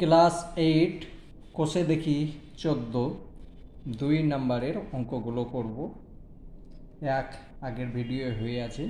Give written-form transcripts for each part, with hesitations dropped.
Class 8 কোষে দেখি 14 2 নম্বরের অঙ্কগুলো করব। আগের ভিডিও হয়ে আছে।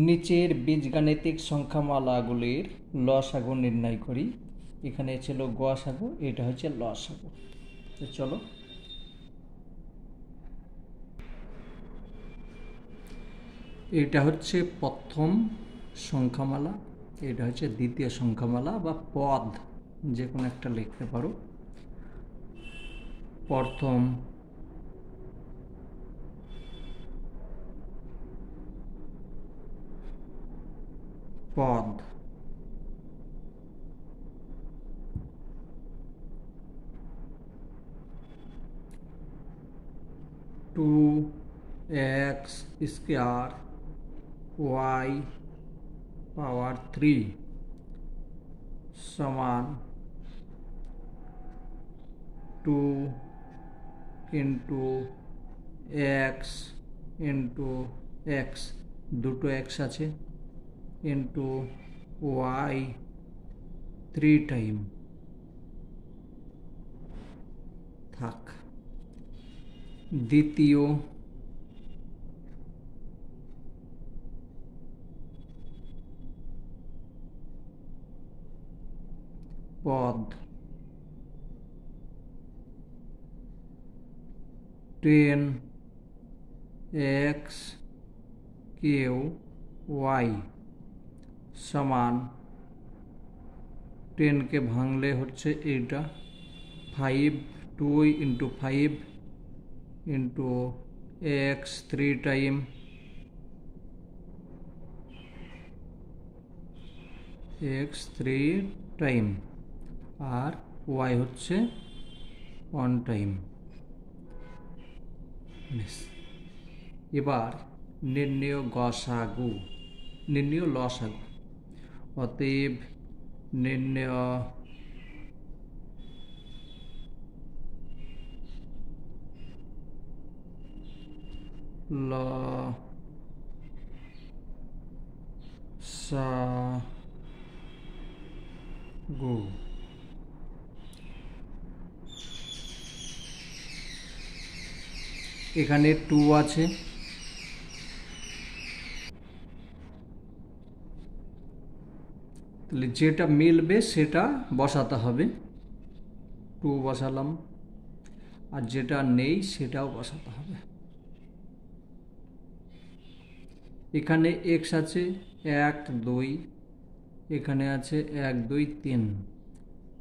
নিচের বীজগাণিতিক সংখ্যামালাগুলির লসাগু নির্ণয় করি। এখানে ছিল গসাগু, এটা হচ্ছে লসাগু। তো চলো, এটা হচ্ছে প্রথম সংখ্যামালা, এটা হচ্ছে দ্বিতীয় সংখ্যামালা বা পদ, যে কোনো একটা লিখতে পারো। প্রথম পদ, টু এক্স স্কোয়ার ওয়াই পাওয়ার 3 সমান 2 ইন্টু এক্স ইন্টু এক্স, দুটো এক্স আছে, ইন্টু ওয়াই 3 টাইম থাক। দ্বিতীয় পদ 10 এক্স কিউ ওয়াই সমান 10 কে ভাঙলে হচ্ছে এইটা 5, 2 into 5 into x 3 time x 3 time আর ওয়াই হচ্ছে 1 টাইম। এবার নির্ণয় গসাগু, নির্ণয় লসাগু। অতএব নির্ণয় লসাগু। এখানে 2 আছে, তাহলে যেটা মিলবে সেটা বসাতে হবে। 2 বসালাম, আর যেটা নেই সেটাও বসাতে হবে। এখানে এক্স আছে 1 2, এখানে আছে 1 2 3,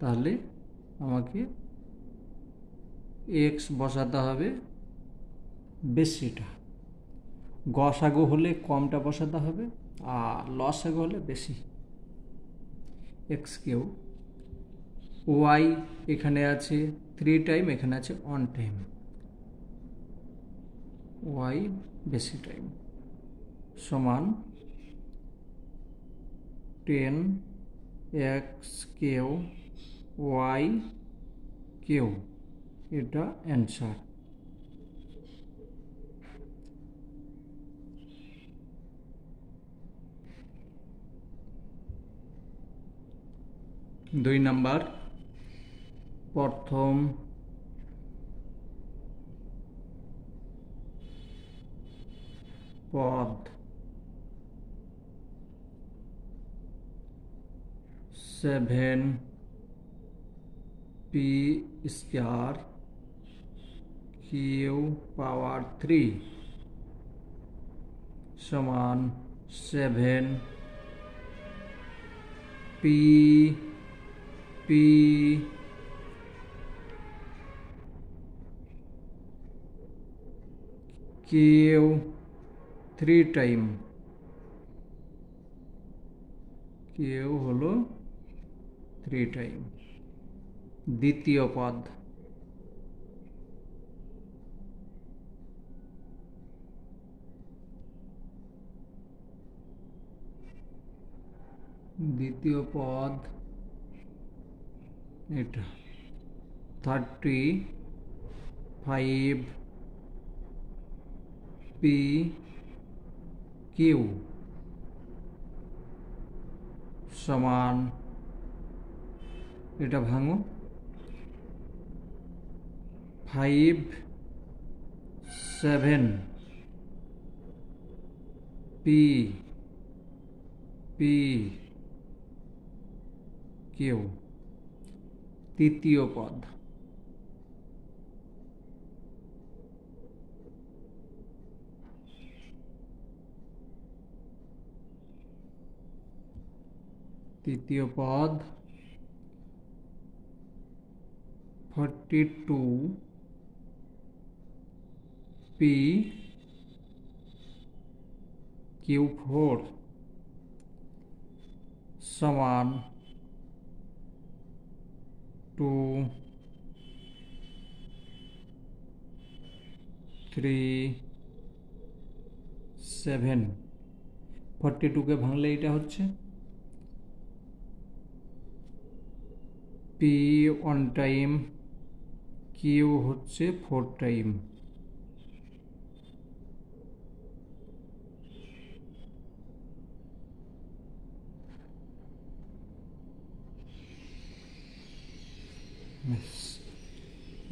তাহলে আমাকে এক্স বসাতে হবে বেশিটা। গসাগু হলে কমটা বসাতে হবে, আর লসাগু হলে বেশি। এক্স কিউ ওয়াই এখানে আছে 3 টাইম, এখানে আছে 1 টাইম, ওয়াই বেশি টাইম সমান 10 এক্স কিউ ওয়াই কিউ, এটা অ্যান্সার। দুই নাম্বার প্রথম পদ 7 পি স্কয়ার কিউ পাওয়ার 3 সমান 7 P P Q 3 time, Q হলো 3 টাইম। দ্বিতীয় পদ এটা 35 পি কিউ সমান এটা ভাঙো, 5 7 পি পি কিউ, তৃতীয় পদ। তৃতীয় পদ 42 পি কিউ 4 সমান 2 3 7। 42 কে ভাঙলে এটা হচ্ছে পি 1 টাইম, কিউ হচ্ছে 4 টাইম।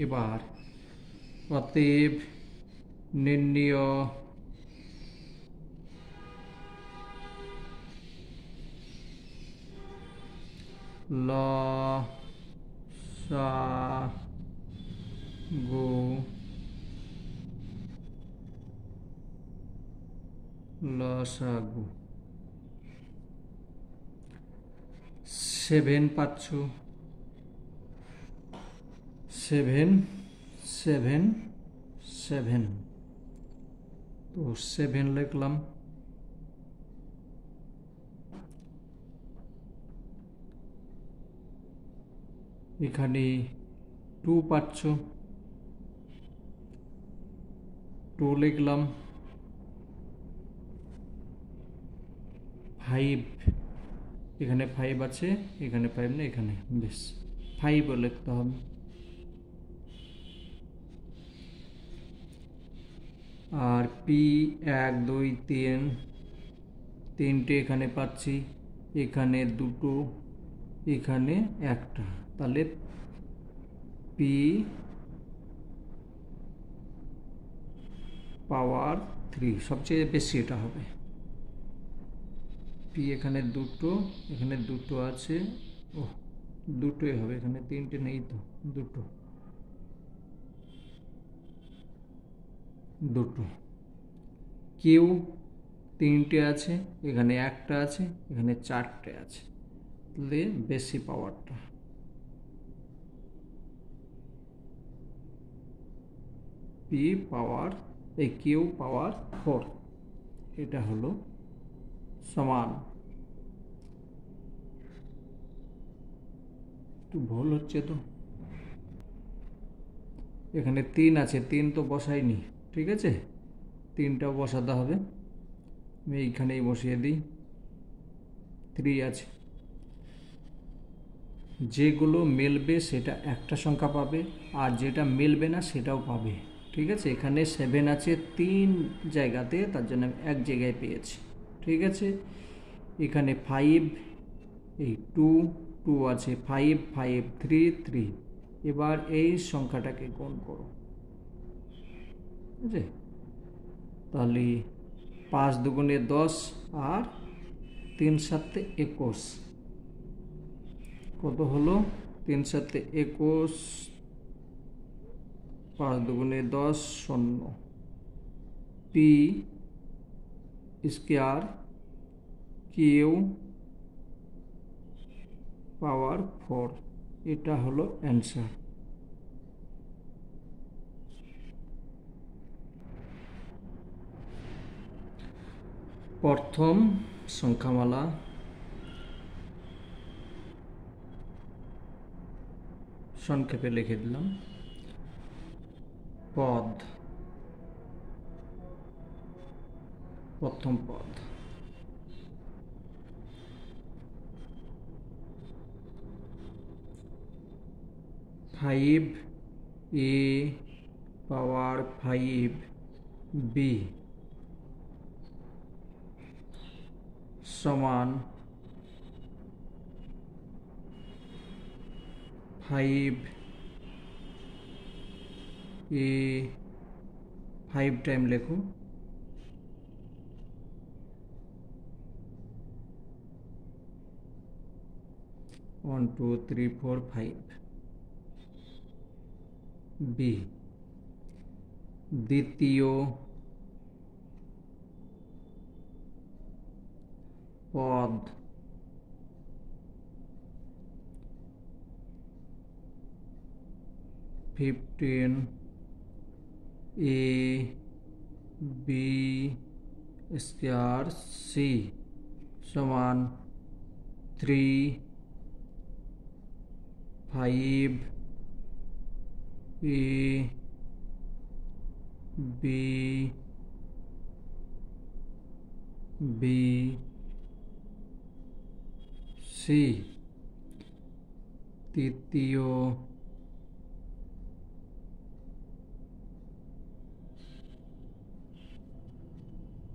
এবার অতএব নির্ণীয় লসাগু লসাগু 7 পাচ্ছ, 7 7 7, তো 7 লিখলাম। এখানে 2 পাচ্ছ, 2 লিখলাম। 5, এখানে 5 আছে, এখানে 5 না, এখানে বেশ 5 লিখতে হবে। আর পি 1 2 3, 3টে এখানে পাচ্ছি, এখানে 2টো, এখানে 1টা, তাহলে পি পাওয়ার 3 সবচেয়ে বেশি এটা হবে। পি এখানে 2টো, এখানে 2টো আছে, ও 2টোই হবে, এখানে 3টে নেই তো, 2টো 2টো। কিউ 3টে আছে, এখানে 1টা আছে, এখানে 4টে আছে, তাহলে বেশি পাওয়ারটা। পি পাওয়ার এই কিউ পাওয়ার 4, এটা হলো সমান। একটু ভুল হচ্ছে তো, এখানে 3 আছে, 3 তো বসাইনি, ঠিক আছে, 3টাও বসাতে হবে। আমি এইখানেই বসিয়ে দিই, 3 আছে। যেগুলো মিলবে সেটা একটা সংখ্যা পাবে, আর যেটা মিলবে না সেটাও পাবে, ঠিক আছে। এখানে 7 আছে 3 জায়গাতে, তার জন্য আমি এক জায়গায় পেয়েছি, ঠিক আছে। এখানে 5, এই 2 2 আছে, 5 5 3 3। এবার এই সংখ্যাটাকে গুণ করো, ঠিক আছে। তাহলে 5 দুগুণে 10 আর 3 7 21, কত হলো? 3 7 21, 5 দুগুণে 10 শূন্য, পি স্কয়ার কিউ পাওয়ার 4, এটা হলো অ্যান্সার। প্রথম সংখ্যামালা সংক্ষেপে লিখে দিলাম। পদ, প্রথম পদ, ফাইভ এ পাওয়ার 5 বি সমান 5 a 5 টাইম লেখো, 1 2 3 4 5 b দ্বিতীয় পদ 15 a b স্কয়ার c সমান 3 5 a b b c তৃতীয়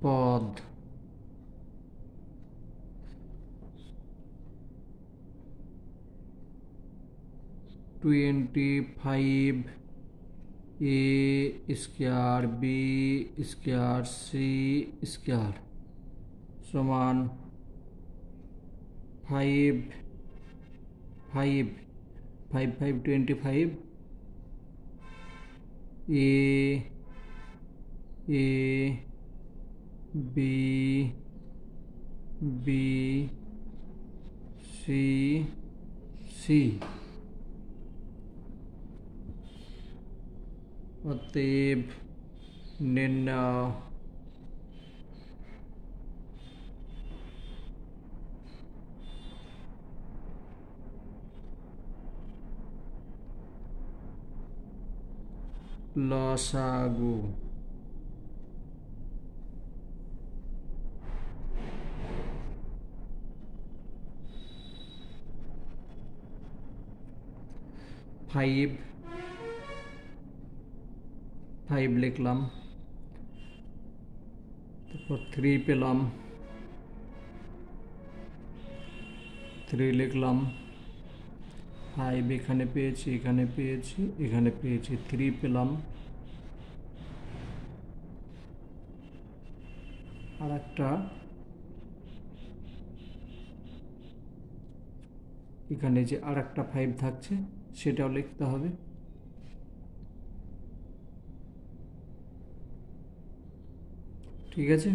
পদ 25 a square b square c square সমান 5 5 5 5 25 a b b c c অতএব নির্ণয় লসাগু। ফাইভ লিখলাম, তারপর 3 পেলাম, 3 লিখলাম, 5 এখানে পেয়েছি, এখানে পেয়েছি, এখানে পেয়েছি, 3 পেলাম, আর একটা এখানে যে আর একটা 5 থাকছে সেটাও লিখতে হবে। ঠিক আছে,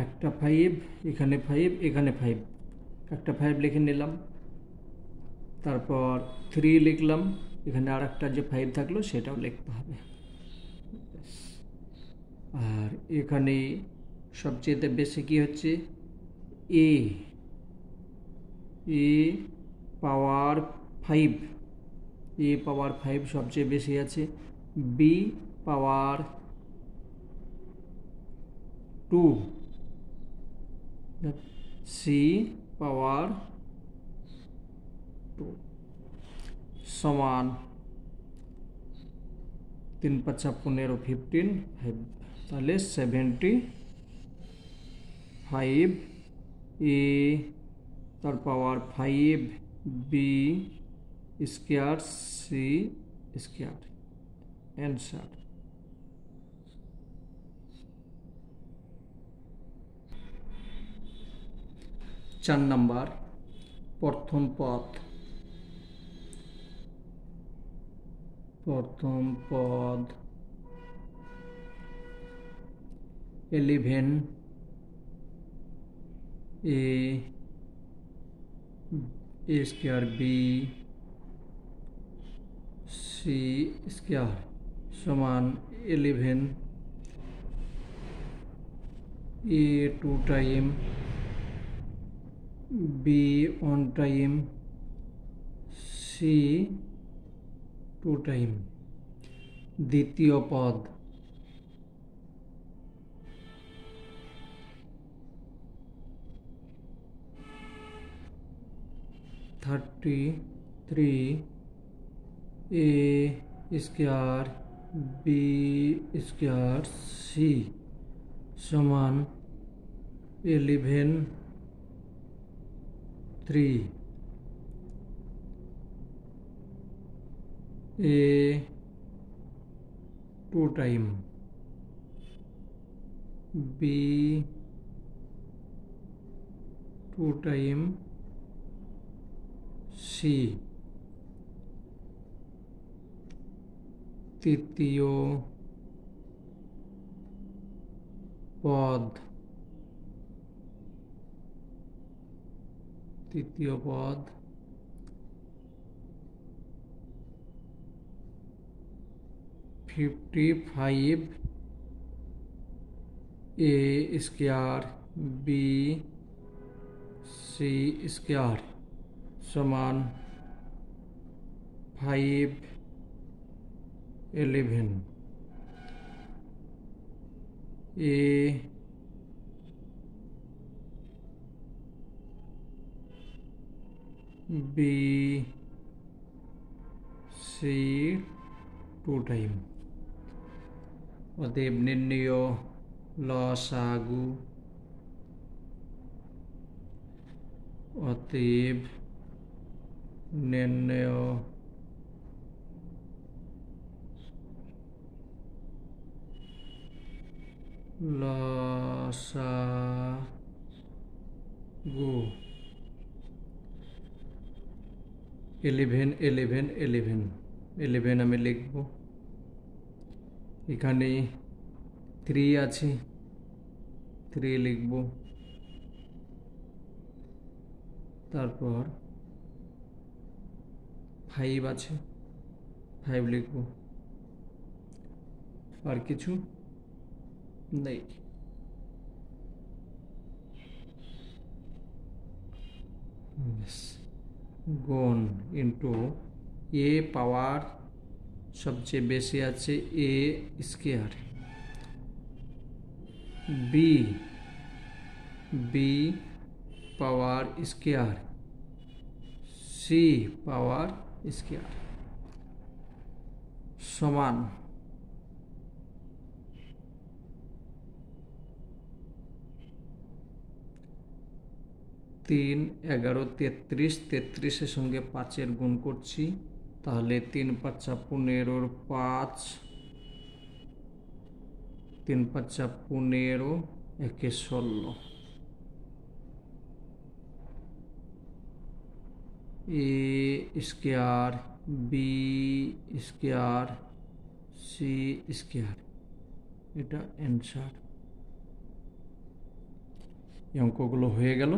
একটা 5 এখানে 5 এখানে 5, একটা 5 লিখে নিলাম, তারপর 3 লিখলাম, এখানে আর একটা যে 5 থাকলো সেটাও লিখতে হবে। আর এখানে সবচেয়ে বেশি কি হচ্ছে a পাওয়ার 5, a পাওয়ার 5 সবচেয়ে বেশি আছে, b পাওয়ার 2, c পাওয়ার 2 সমান 3 5 15 15, তাহলে 75 a তার পাওয়ার 5 b square c square answer. চার নাম্বার প্রথম পদ 11 a square b c square সমান 11 a 2 time b 1 time c 2 time. দ্বিতীয় পদ 33 a square b square c সমান 11 3 a 2 time, b 2 time, c তৃতীয় পদ, তৃতীয় পদ 55 a square b c square সমান 5 11 a b c 2 টাইম। অতএব নির্ণয় লসাগু, অতএব নির্ণয় লসাগু 11 11 11 11 আমি লিখব। এখানে 3 আছে, 3 লিখব। তারপর 5 আছে, 5 লিখব। আর কিছু নেই। গুণ ইন্টু এ পাওয়ার সবচেয়ে বেশি আছে এ স্কয়ার, বি বি পাওয়ার স্কয়ার, সি পাওয়ার স্কয়ার সমান 3 11 33, 33-এর সঙ্গে 5-এর গুণ করছি, তাহলে 3 5 15, 5 3 5 15, 1 16 A square B square C square, এটা অ্যান্সার। এই অঙ্কগুলো হয়ে গেল।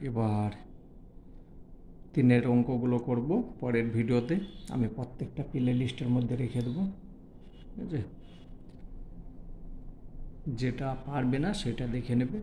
এবার 3-এর অঙ্কগুলো করব পরের ভিডিওতে। আমি প্রত্যেকটা প্লে লিস্টের মধ্যে রেখে দেবো, ঠিক আছে? যেটা পারবে না সেটা দেখে নেবে।